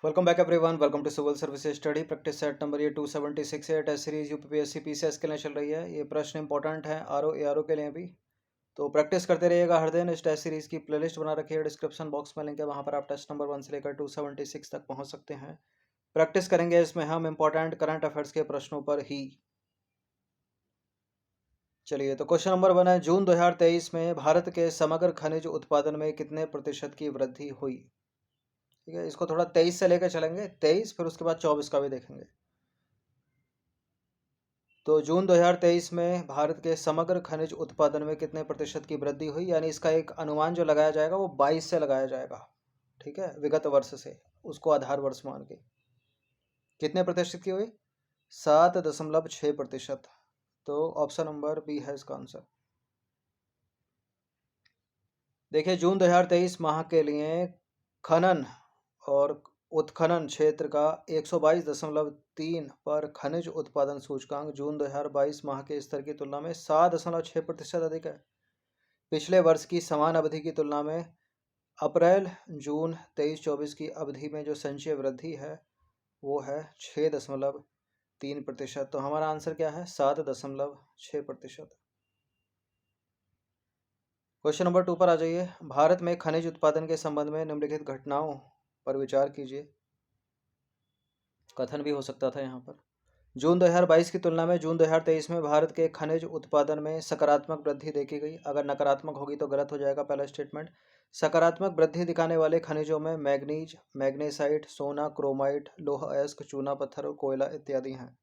Welcome back everyone. Welcome to civil services study practice set number ये 276 है। Test series UPPSC PCS के लिए चल रही है। ये प्रश्न इंपॉर्टेंट है आरओ एआरओ के लिए भी, तो प्रैक्टिस करते रहिएगा हर दिन। इस टेस्ट सीरीज की प्लेलिस्ट बना रखी है, डिस्क्रिप्शन बॉक्स में लिंक है, वहाँ पर आप टेस्ट नंबर 1 से लेकर 276 तक पहुँच सकते हैं। प्रैक्टिस करेंगे इसमें हम इंपॉर्टेंट करंट अफेयर्स के प्रश्नों पर ही। चलिए, तो क्वेश्चन नंबर 1 है, जून 2023 में भारत के समग्र खनिज उत्पादन में कितने प्रतिशत की वृद्धि हुई। ठीक है, इसको थोड़ा 23 से लेकर चलेंगे, 23 फिर उसके बाद 24 का भी देखेंगे। तो जून 2023 में भारत के समग्र खनिज उत्पादन में कितने प्रतिशत की वृद्धि हुई, यानी इसका एक अनुमान जो लगाया जाएगा वो 22 से लगाया जाएगा। ठीक है, विगत वर्ष से उसको आधार वर्ष मान के कितने प्रतिशत की हुई, 7.6%। तो ऑप्शन नंबर बी है इसका आंसर। देखिए, जून 2023 माह के लिए खनन और उत्खनन क्षेत्र का 122.3 पर खनिज उत्पादन सूचकांक जून 2022 माह के स्तर की तुलना में 7.6% अधिक है। पिछले वर्ष की समान अवधि की तुलना में अप्रैल जून 23-24 की अवधि में जो संचयी वृद्धि है वो है 6.3%। तो हमारा आंसर क्या है, 7.6%। क्वेश्चन नंबर 2 पर आ जाइए। भारत में खनिज उत्पादन के संबंध में निम्नलिखित घटनाओं पर विचार कीजिए। कथन भी हो सकता था यहाँ पर। जून 2022 की तुलना में जून 2023 में भारत के खनिज उत्पादन में सकारात्मक वृद्धि देखी गई। अगर नकारात्मक होगी तो गलत हो जाएगा पहला स्टेटमेंट। सकारात्मक वृद्धि दिखाने वाले खनिजों में मैग्नीज, मैग्नेसाइट, सोना, क्रोमाइट, लोह अयस्क, चूना पत्थर और कोयला इत्यादि हैं।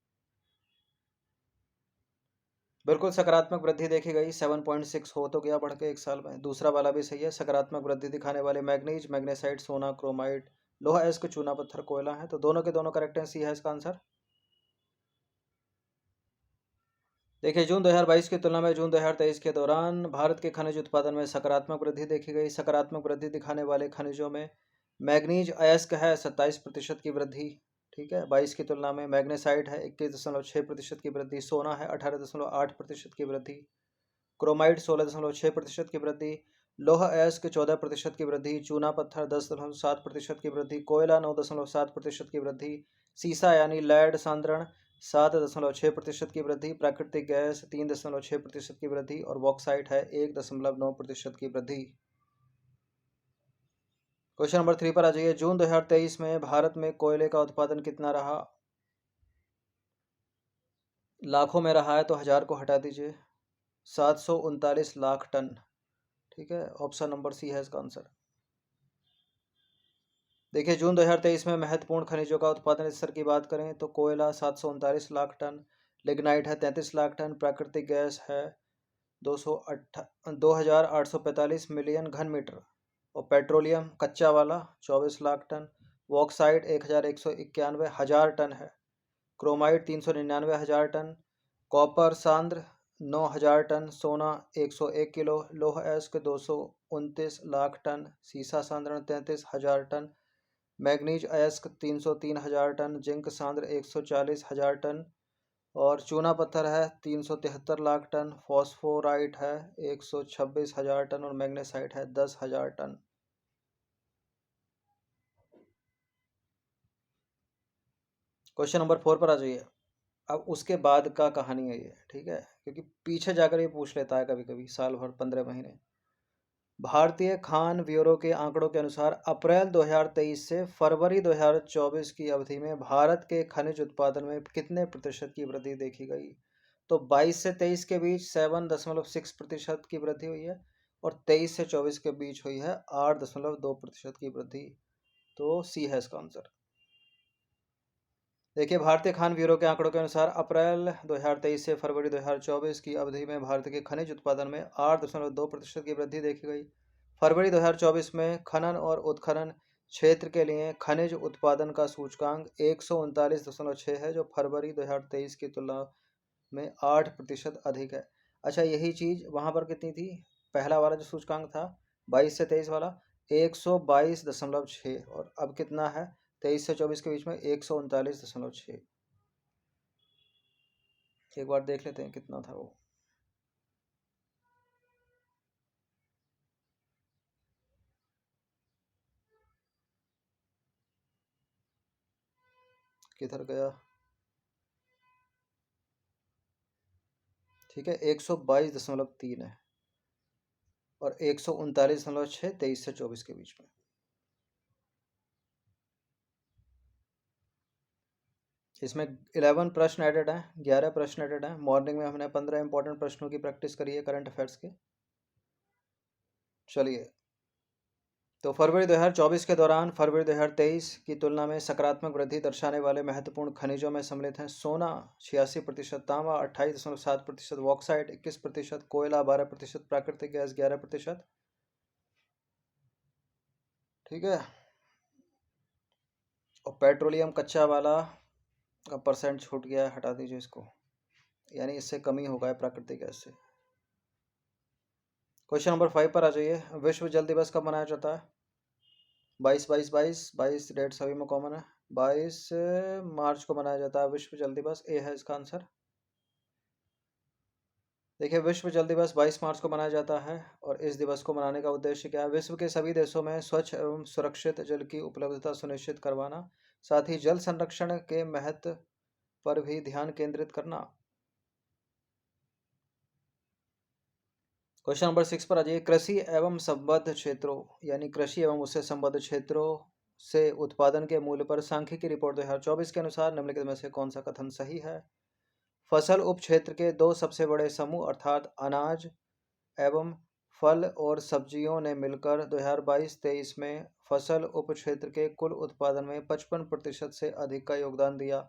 बिल्कुल सकारात्मक वृद्धि देखी गई, 7.6 हो तो गया बढ़ के एक साल में। दूसरा वाला भी सही है, सकारात्मक वृद्धि दिखाने वाले मैग्नीज, मैग्नेसाइट, सोना, क्रोमाइट, लोहा अयस्क, चूना पत्थर, कोयला है। तो दोनों के दोनों करेक्ट हैं, सी है इसका आंसर। देखिए, जून 2022 की तुलना में जून 2023 के दौरान भारत के खनिज उत्पादन में सकारात्मक वृद्धि देखी गई। सकारात्मक वृद्धि दिखाने वाले खनिजों में मैग्नीज अयस्क है 27% की वृद्धि। ठीक है, 22 की तुलना में। मैग्नेसाइट है 21.6% की वृद्धि। सोना है 18.8% की वृद्धि। क्रोमाइड 16.6% की वृद्धि। लोह अयस्क 14% की वृद्धि। चूना पत्थर 10.7% की वृद्धि। कोयला 9.7% की वृद्धि। सीसा यानी लैड सांद्रण 7.6% की वृद्धि। प्राकृतिक गैस 3.6% की वृद्धि और बॉक्साइट है 1.9% की वृद्धि। क्वेश्चन नंबर 3 पर आ जाइए। जून 2023 में भारत में कोयले का उत्पादन कितना रहा। लाखों में रहा है तो हजार को हटा दीजिए। 739 लाख टन। ठीक है, ऑप्शन नंबर सी है इसका आंसर। देखिए, जून 2023 में महत्वपूर्ण खनिजों का उत्पादन स्तर की बात करें तो कोयला 739 लाख टन, लिग्नाइट है 33 लाख टन, प्राकृतिक गैस है 2,845 मिलियन घन मीटर और पेट्रोलियम कच्चा वाला 24 लाख टन। बॉक्साइट 1,191 हजार टन है। क्रोमाइट 399 हजार टन। Copper सांद्र 9,000 ton. सोना 101 किलो। लोह अयस्क 229 लाख टन। सीसा सांद्रण 33 हजार टन। मैग्नीज अयस्क 303 हजार टन। जिंक सांद्र 140 हजार टन और चूना पत्थर है 373 लाख टन। फॉस्फोराइट है 126 हजार टन और मैग्नेसाइट है 10 हजार टन। क्वेश्चन नंबर 4 पर आ जाइए। अब उसके बाद का कहानी है ये, ठीक है, क्योंकि पीछे जाकर ये पूछ लेता है कभी कभी, साल भर 15 महीने। भारतीय खान ब्यूरो के आंकड़ों के अनुसार अप्रैल 2023 से फरवरी 2024 की अवधि में भारत के खनिज उत्पादन में कितने प्रतिशत की वृद्धि देखी गई। तो 22 से 23 के बीच 7.6% की वृद्धि हुई है और 23 से 24 के बीच हुई है 8.2% की वृद्धि। तो सी है इसका आंसर। देखिए, भारतीय खान ब्यूरो के आंकड़ों के अनुसार अप्रैल 2023 से फरवरी 2024 की अवधि में भारत के खनिज उत्पादन में 8.2% की वृद्धि देखी गई। फरवरी 2024 में खनन और उत्खनन क्षेत्र के लिए खनिज उत्पादन का सूचकांक 139.6 है, जो फरवरी 2023 की तुलना में 8% अधिक है। अच्छा, यही चीज़ वहाँ पर कितनी थी, पहला वाला जो सूचकांक था 22 से 23 वाला 122.6 और अब कितना है 23 से 24 के बीच में 139.6। एक बार देख लेते हैं कितना था वो। किधर गया, ठीक है, 122.3 है और 139.6 23 से 24 के बीच में। इसमें 11 प्रश्न एडेड हैं, 11 प्रश्न एडेड हैं। मॉर्निंग में हमने 15 इंपॉर्टेंट प्रश्नों की प्रैक्टिस करी है करंट अफेयर्स के। चलिए, तो फरवरी 2024 के दौरान फरवरी 2023 की तुलना में सकारात्मक वृद्धि दर्शाने वाले महत्वपूर्ण खनिजों में सम्मिलित हैं सोना 86%, तांबा 28.7%, बॉक्साइट 21%, कोयला 12%, प्राकृतिक गैस 11%। ठीक है, और पेट्रोलियम कच्चा वाला का परसेंट छूट गया है, हटा दीजिए इसको, यानी इससे कमी होगा प्राकृतिक गैस से। क्वेश्चन नंबर 5 पर आ जाइए। विश्व जल दिवस कब मनाया जाता है? 22 डेट सभी में कॉमन है। 22 मार्च को मनाया जाता है विश्व जल दिवस, ए है इसका आंसर। देखिए, विश्व जल दिवस 22 मार्च को मनाया जाता है और इस दिवस को मनाने का उद्देश्य क्या है? विश्व के सभी देशों में स्वच्छ एवं सुरक्षित जल की उपलब्धता सुनिश्चित करवाना, साथ ही जल संरक्षण के महत्व पर भी ध्यान केंद्रित करना। क्वेश्चन नंबर 6 पर आ जाइए। कृषि एवं संबद्ध क्षेत्रों, यानी कृषि एवं उससे संबद्ध क्षेत्रों से उत्पादन के मूल्य पर सांख्यिकी रिपोर्ट 2024 के अनुसार निम्नलिखित में से कौन सा कथन सही है? फसल उपक्षेत्र के दो सबसे बड़े समूह अर्थात अनाज एवं फल और सब्जियों ने मिलकर 2022-23 में फसल उपक्षेत्र के कुल उत्पादन में 55% से अधिक का योगदान दिया।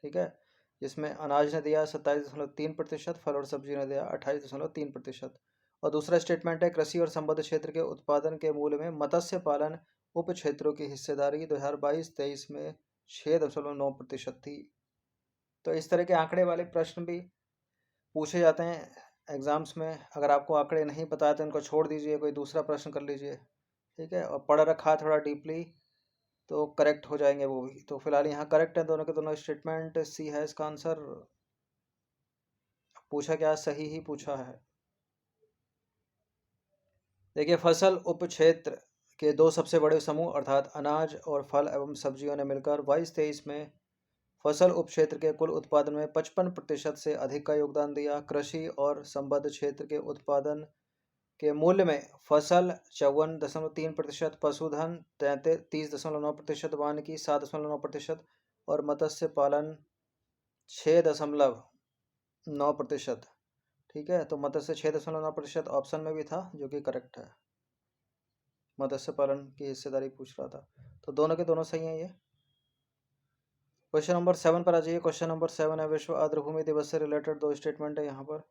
ठीक है, जिसमें अनाज ने दिया 27.3%, फल और सब्जी ने दिया 28.3%। और दूसरा स्टेटमेंट है, कृषि और संबद्ध क्षेत्र के उत्पादन के मूल्य में मत्स्य पालन उप क्षेत्रों की हिस्सेदारी 2022-23 में 6.9% थी। तो इस तरह के आंकड़े वाले प्रश्न भी पूछे जाते हैं एग्जाम्स में। अगर आपको आंकड़े नहीं पता है तो इनको छोड़ दीजिए, कोई दूसरा प्रश्न कर लीजिए। ठीक है, और पढ़ रखा थोड़ा डीपली तो करेक्ट हो जाएंगे वो भी। तो फिलहाल यहाँ करेक्ट है दोनों के दोनों स्टेटमेंट, सी है इसका आंसर। पूछा क्या? सही ही पूछा है। देखिए, फसल उपक्षेत्र के दो सबसे बड़े समूह अर्थात अनाज और फल एवं सब्जियों ने मिलकर 22-23 में फसल उपक्षेत्र के कुल उत्पादन में 55% से अधिक का योगदान दिया। कृषि और संबद्ध क्षेत्र के उत्पादन के मूल्य में फसल 54.3%, पशुधन 33.9%, वानिकी 7.9% और मत्स्य पालन 6.9%। ठीक है, तो मत्स्य 6.9% ऑप्शन में भी था, जो कि करेक्ट है। मत्स्य पालन की हिस्सेदारी पूछ रहा था, तो दोनों के दोनों सही हैं ये। क्वेश्चन नंबर 7 पर आ जाइए। क्वेश्चन नंबर 7 है, विश्व आर्द्रभूमि दिवस से रिलेटेड दो स्टेटमेंट है यहाँ पर।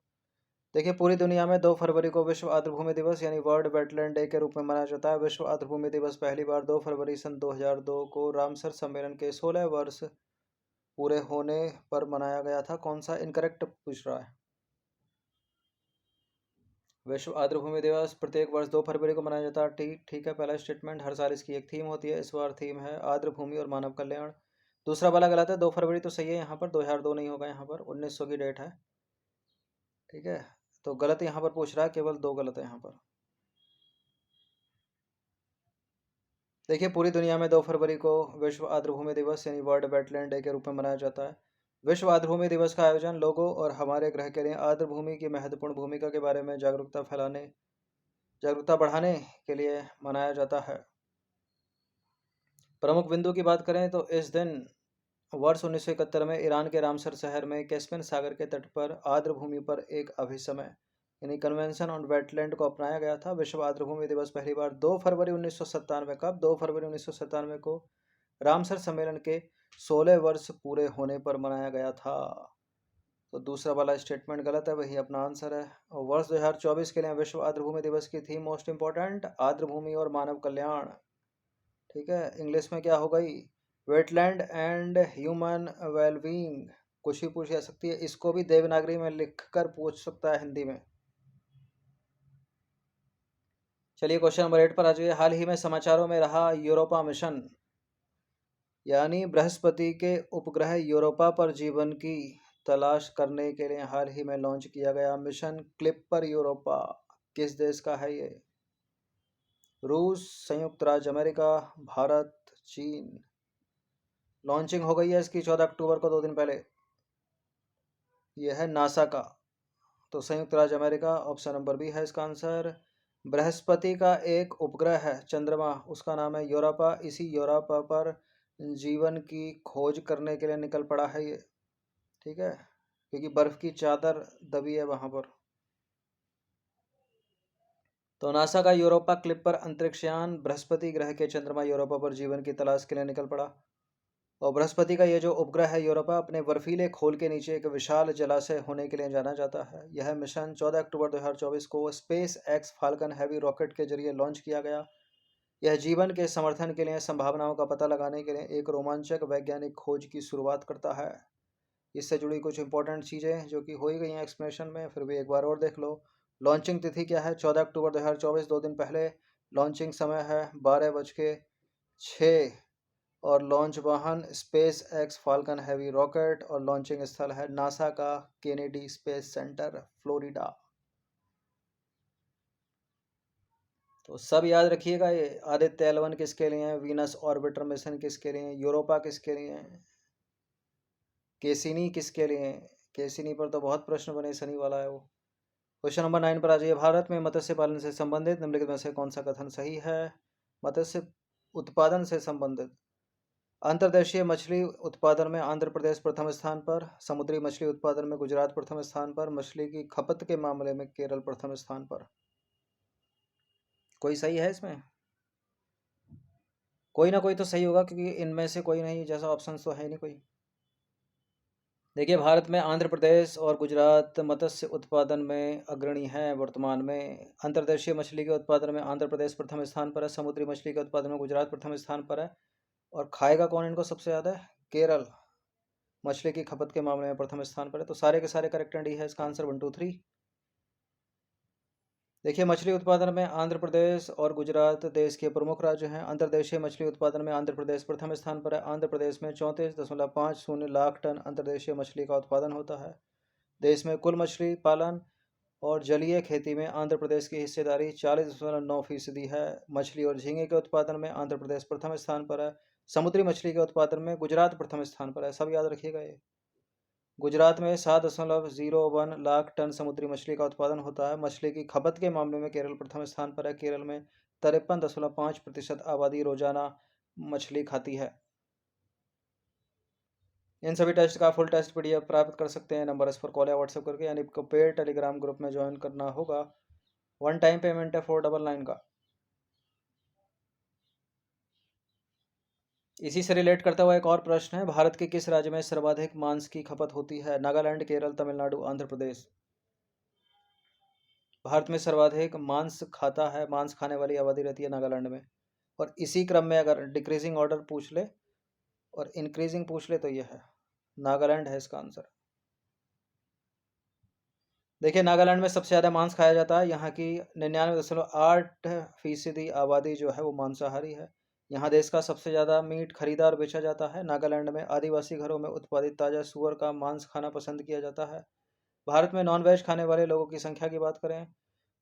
देखिए, पूरी दुनिया में 2 फरवरी को विश्व आर्द्रभूमि दिवस यानी वर्ल्ड वेटलैंड डे के रूप में मनाया जाता है। विश्व आर्द्रभूमि दिवस पहली बार 2 फरवरी सन 2002 को रामसर सम्मेलन के 16 वर्ष पूरे होने पर मनाया गया था। कौन सा? इनकरेक्ट पूछ रहा है। विश्व आर्द्रभूमि दिवस प्रत्येक वर्ष 2 फरवरी को मनाया जाता है। ठीक है, पहला स्टेटमेंट। हर साल इसकी एक थीम होती है, इस बार थीम है आर्द्रभूमि और मानव कल्याण। दूसरा वाला गलत है, 2 फरवरी तो सही है यहाँ पर, 2002 नहीं होगा, यहाँ पर 1900 की डेट है। ठीक है, तो गलत यहाँ पर पूछ रहा है, केवल 2 गलत है यहाँ पर। देखिए, पूरी दुनिया में 2 फरवरी को विश्व आर्द्रभूमि दिवस यानी वर्ल्ड वेटलैंड डे के रूप में मनाया जाता है। विश्व आर्द्रभूमि दिवस का आयोजन लोगों और हमारे ग्रह के लिए आर्द्रभूमि की महत्वपूर्ण भूमिका के बारे में जागरूकता बढ़ाने के लिए मनाया जाता है। प्रमुख बिंदु की बात करें तो इस दिन वर्ष 1971 में ईरान के रामसर शहर में कैस्पियन सागर के तट पर आर्द्रभूमि पर एक अभिसमय यानी कन्वेंशन ऑन वेटलैंड को अपनाया गया था। विश्व आर्द्रभूमि दिवस पहली बार 2 फरवरी 1997 कब? 2 फरवरी 1997 को रामसर सम्मेलन के 16 वर्ष पूरे होने पर मनाया गया था। तो दूसरा वाला स्टेटमेंट गलत है, वही अपना आंसर है। और वर्ष 2024 के लिए विश्व आर्द्रभूमि दिवस की थीम मोस्ट इंपॉर्टेंट आर्द्रभूमि और मानव कल्याण। ठीक है, इंग्लिश में क्या हो गई? Wetland and human wellbeing. कुछ ही पूछ जा सकती है, इसको भी देवनागरी में लिखकर पूछ सकता है हिंदी में। चलिए, क्वेश्चन नंबर 8 पर आ जाइए। हाल ही में समाचारों में रहा यूरोपा मिशन, यानी बृहस्पति के उपग्रह यूरोपा पर जीवन की तलाश करने के लिए हाल ही में लॉन्च किया गया मिशन क्लिपर यूरोपा किस देश का है ये? रूस, संयुक्त राज्य अमेरिका, भारत, चीन। लॉन्चिंग हो गई है इसकी 14 अक्टूबर को, 2 दिन पहले। यह है नासा का। तो संयुक्त राज्य अमेरिका, ऑप्शन नंबर बी है इसका आंसर। बृहस्पति का एक उपग्रह है चंद्रमा, उसका नाम है यूरोपा। इसी यूरोपा पर जीवन की खोज करने के लिए निकल पड़ा है ये, ठीक है, क्योंकि बर्फ की चादर दबी है वहां पर। तो नासा का यूरोपा क्लिपर अंतरिक्ष यान बृहस्पति ग्रह के चंद्रमा यूरोपा पर जीवन की तलाश के लिए निकल पड़ा। और बृहस्पति का ये जो उपग्रह है यूरोपा, अपने बर्फीले खोल के नीचे एक विशाल जलाशय होने के लिए जाना जाता है। यह मिशन 14 अक्टूबर 2024 को space x falcon heavy rocket के जरिए लॉन्च किया गया। यह जीवन के समर्थन के लिए संभावनाओं का पता लगाने के लिए एक रोमांचक वैज्ञानिक खोज की शुरुआत करता है। इससे जुड़ी कुछ इंपॉर्टेंट चीज़ें जो कि हो ही गई हैं एक्सप्लेनेशन में, फिर भी एक बार और देख लो। लॉन्चिंग तिथि क्या है? 14 अक्टूबर 2024, 2 दिन पहले। लॉन्चिंग समय है 12:06। और लॉन्च वाहन space x falcon heavy rocket, और लॉन्चिंग स्थल है नासा का केनेडी स्पेस सेंटर, फ्लोरिडा। तो सब याद रखिएगा। ये आदित्य L1 किसके लिए है, वीनस ऑर्बिटर मिशन किसके लिए है, यूरोपा किसके लिए है, केसिनी किसके लिए है। केसिनी पर तो बहुत प्रश्न बने, शनि वाला है वो। क्वेश्चन नंबर 9 पर आ जाइए। भारत में मत्स्य पालन से संबंधित निम्नलिखित में से कौन सा कथन सही है? मत्स्य उत्पादन से संबंधित, अंतर्देशीय मछली उत्पादन में आंध्र प्रदेश प्रथम स्थान पर, समुद्री मछली उत्पादन में गुजरात प्रथम स्थान पर, मछली की खपत के मामले में केरल प्रथम स्थान पर। कोई सही है इसमें? कोई ना कोई तो सही होगा, क्योंकि इनमें से कोई नहीं जैसा ऑप्शन तो है नहीं कोई। देखिए, भारत में आंध्र प्रदेश और गुजरात मत्स्य उत्पादन में अग्रणी हैं वर्तमान में। अंतर्देशीय मछली के उत्पादन में आंध्र प्रदेश प्रथम स्थान पर है, समुद्री मछली के उत्पादन में गुजरात प्रथम स्थान पर है। और खाएगा कौन इनको सबसे ज़्यादा? केरल मछली की खपत के मामले में प्रथम स्थान पर है। तो सारे के सारे करेक्ट एंड डी है इसका आंसर 1 2 3। देखिए, मछली उत्पादन में आंध्र प्रदेश और गुजरात देश के प्रमुख राज्य हैं। अंतर्देशीय मछली उत्पादन में आंध्र प्रदेश प्रथम स्थान पर है। आंध्र प्रदेश में 34.50 लाख टन अंतर्देशीय मछली का उत्पादन होता है। देश में कुल मछली पालन और जलीय खेती में आंध्र प्रदेश की हिस्सेदारी 40.9% है। मछली और झींगे के उत्पादन में आंध्र प्रदेश प्रथम स्थान पर है। समुद्री मछली के उत्पादन में गुजरात प्रथम स्थान पर है। सब याद रखिएगा ये। गुजरात में 7.01 लाख टन समुद्री मछली का उत्पादन होता है। मछली की खपत के मामले में केरल प्रथम स्थान पर है। केरल में 53.5% आबादी रोजाना मछली खाती है। इन सभी टेस्ट का फुल टेस्ट PDF प्राप्त कर सकते हैं नंबर इस पर कॉल या व्हाट्सएप करके, यानी आपको पेड टेलीग्राम ग्रुप में ज्वाइन करना होगा। 1 टाइम पेमेंट है 499 का। इसी से रिलेट करता हुआ एक और प्रश्न है, भारत के किस राज्य में सर्वाधिक मांस की खपत होती है? नागालैंड, केरल, तमिलनाडु, आंध्र प्रदेश। भारत में सर्वाधिक मांस खाता है, मांस खाने वाली आबादी रहती है नागालैंड में। और इसी क्रम में अगर डिक्रीजिंग ऑर्डर पूछ ले और इंक्रीजिंग पूछ ले तो यह है नागालैंड है इसका आंसर। देखिए, नागालैंड में सबसे ज़्यादा मांस खाया जाता है। यहाँ की 99.8% आबादी जो है वो मांसाहारी है। यहाँ देश का सबसे ज़्यादा मीट खरीदा और बेचा जाता है। नागालैंड में आदिवासी घरों में उत्पादित ताज़ा सूअर का मांस खाना पसंद किया जाता है। भारत में नॉनवेज खाने वाले लोगों की संख्या की बात करें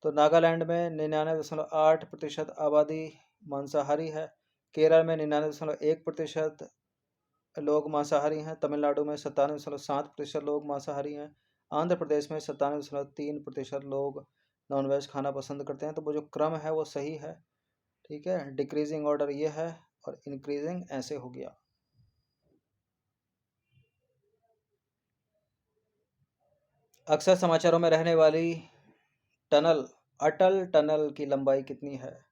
तो नागालैंड में 99.8% आबादी मांसाहारी है। केरल में 99.1% लोग मांसाहारी हैं। तमिलनाडु में 97.7% लोग मांसाहारी हैं। आंध्र प्रदेश में 97.3% लोग नॉनवेज खाना पसंद करते हैं। तो वो जो क्रम है वो सही है, ठीक है। डिक्रीजिंग ऑर्डर ये है और इंक्रीजिंग ऐसे हो गया। अक्सर समाचारों में रहने वाली टनल, अटल टनल की लंबाई कितनी है?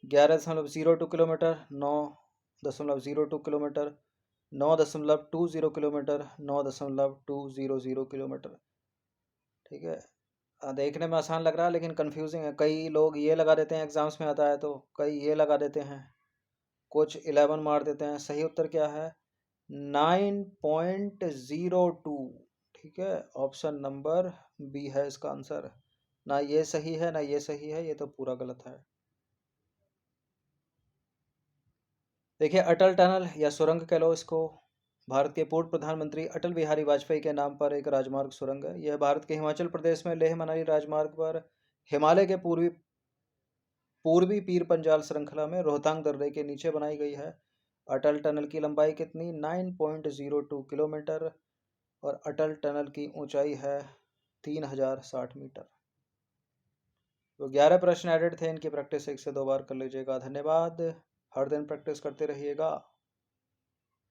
11.02 किलोमीटर, 9.02 किलोमीटर, 9.20 किलोमीटर, 9.200 किलोमीटर, ठीक है। देखने में आसान लग रहा है लेकिन कंफ्यूजिंग है। कई लोग ये लगा देते हैं, एग्जाम्स में आता है तो कई ये लगा देते हैं, कुछ 11 मार देते हैं। सही उत्तर क्या है? 9.02, ठीक है। ऑप्शन नंबर बी है इसका आंसर। ना ये सही है ना ये सही है, ये तो पूरा गलत है। देखिए, अटल टनल या सुरंग कह लो इसको, भारत के पूर्व प्रधानमंत्री अटल बिहारी वाजपेयी के नाम पर एक राजमार्ग सुरंग है। यह भारत के हिमाचल प्रदेश में लेह मनाली राजमार्ग पर हिमालय के पूर्वी पीर पंजाल श्रृंखला में रोहतांग दर्रे के नीचे बनाई गई है। अटल टनल की लंबाई कितनी? 9.02 किलोमीटर। और अटल टनल की ऊंचाई है 3060 मीटर। तो 11 प्रश्न एडेड थे, इनकी प्रैक्टिस 1 से 2 बार कर लीजिएगा। धन्यवाद। हर दिन प्रैक्टिस करते रहिएगा।